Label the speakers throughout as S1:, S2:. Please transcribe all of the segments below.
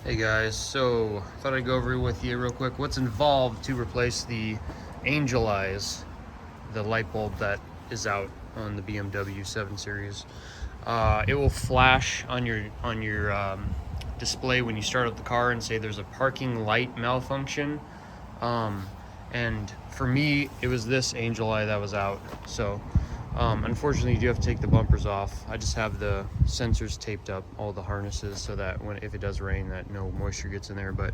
S1: Hey guys, so thought I'd go over with you real quick what's involved to replace the angel eyes, the light bulb that is out on the BMW 7 Series. It will flash on your display when you start up the car and say there's a parking light malfunction. And for me, it was this angel eye that was out. So unfortunately, you do have to take the bumpers off. I just have the sensors taped up, all the harnesses, so that if it does rain, that no moisture gets in there. But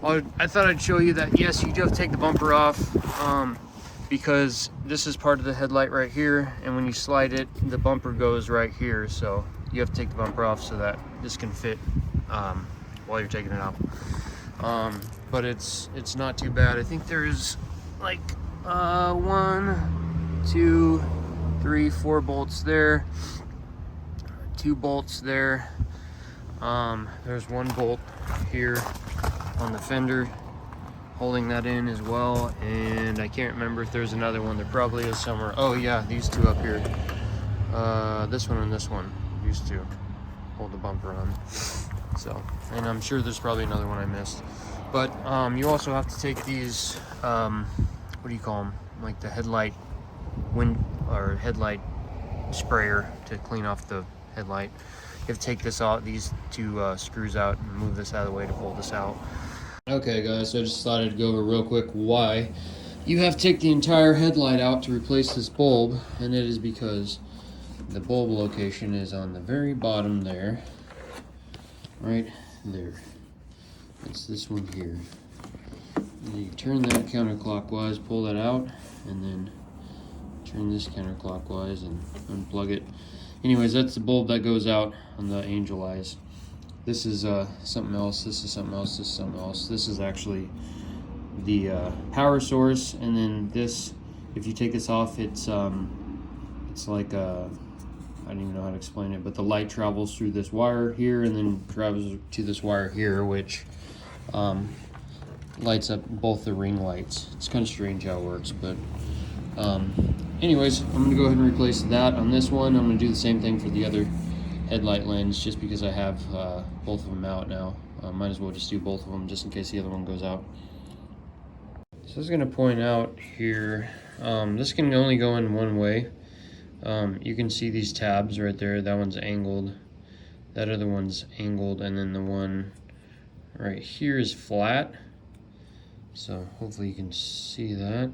S1: I thought I'd show you that yes, you do have to take the bumper off, because this is part of the headlight right here, and when you slide it, the bumper goes right here. So you have to take the bumper off so that this can fit while you're taking it out. But it's not too bad. I think there's like 1, 2, 3, 4 bolts there, 2 bolts there. There's 1 bolt here on the fender holding that in as well, and I can't remember if there's another one. There probably is somewhere. Oh yeah, these 2 up here, this one and this one used to hold the bumper on. So, and I'm sure there's probably another one I missed. But you also have to take these, what do you call them, like the headlight headlight sprayer to clean off the headlight. You have to take this out, these 2 screws out, and move this out of the way to pull this out. Okay guys, so I just thought I'd go over real quick why you have to take the entire headlight out to replace this bulb, and it is because the bulb location is on the very bottom there, right there. It's this one here. And you turn that counterclockwise, pull that out, and then turn this counterclockwise and unplug it. Anyways, that's the bulb that goes out on the angel eyes. This is something else, this is something else, this is something else. This is actually the power source, and then this, if you take this off, it's like a, I don't even know how to explain it, but the light travels through this wire here and then travels to this wire here, which lights up both the ring lights. It's kind of strange how it works, but anyways, I'm going to go ahead and replace that on this one. I'm going to do the same thing for the other headlight lens, just because I have both of them out now. Might as well just do both of them just in case the other one goes out. So I was going to point out here, this can only go in one way. You can see these tabs right there. That one's angled, that other one's angled, and then the one right here is flat. So hopefully you can see that.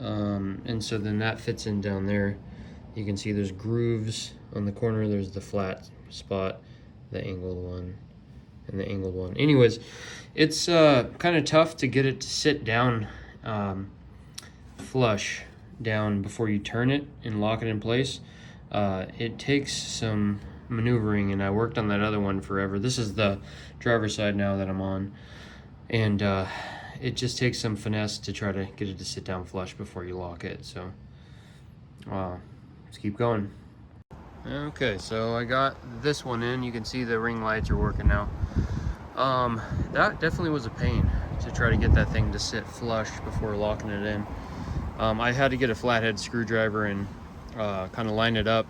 S1: And so then that fits in down there. You can see there's grooves on the corner. There's the flat spot, the angled one, and the angled one. Anyways, it's kind of tough to get it to sit down flush down before you turn it and lock it in place. It takes some maneuvering, and I worked on that other one forever. This is the driver's side now that I'm on, and it just takes some finesse to try to get it to sit down flush before you lock it. So let's keep going. Okay, so I got this one in. You can see the ring lights are working now. That definitely was a pain to try to get that thing to sit flush before locking it in. I had to get a flathead screwdriver and kind of line it up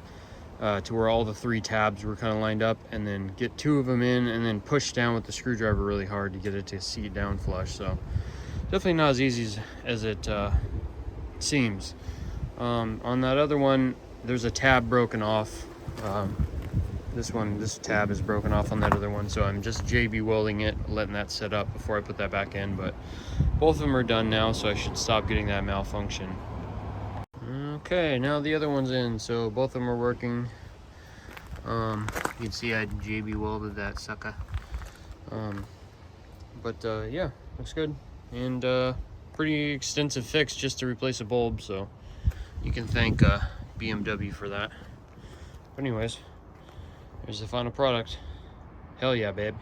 S1: to where all the 3 tabs were kind of lined up, and then get 2 of them in, and then push down with the screwdriver really hard to get it to seat down flush. So definitely not as easy as it seems. On that other one, there's a tab broken off. This tab is broken off on that other one, so I'm just JB welding it, letting that set up before I put that back in. But both of them are done now, so I should stop getting that malfunction. Okay, now the other one's in, so both of them are working. You can see I JB welded that sucker. Yeah, looks good, and pretty extensive fix just to replace a bulb, so you can thank BMW for that. But anyways, here's the final product. Hell yeah, babe.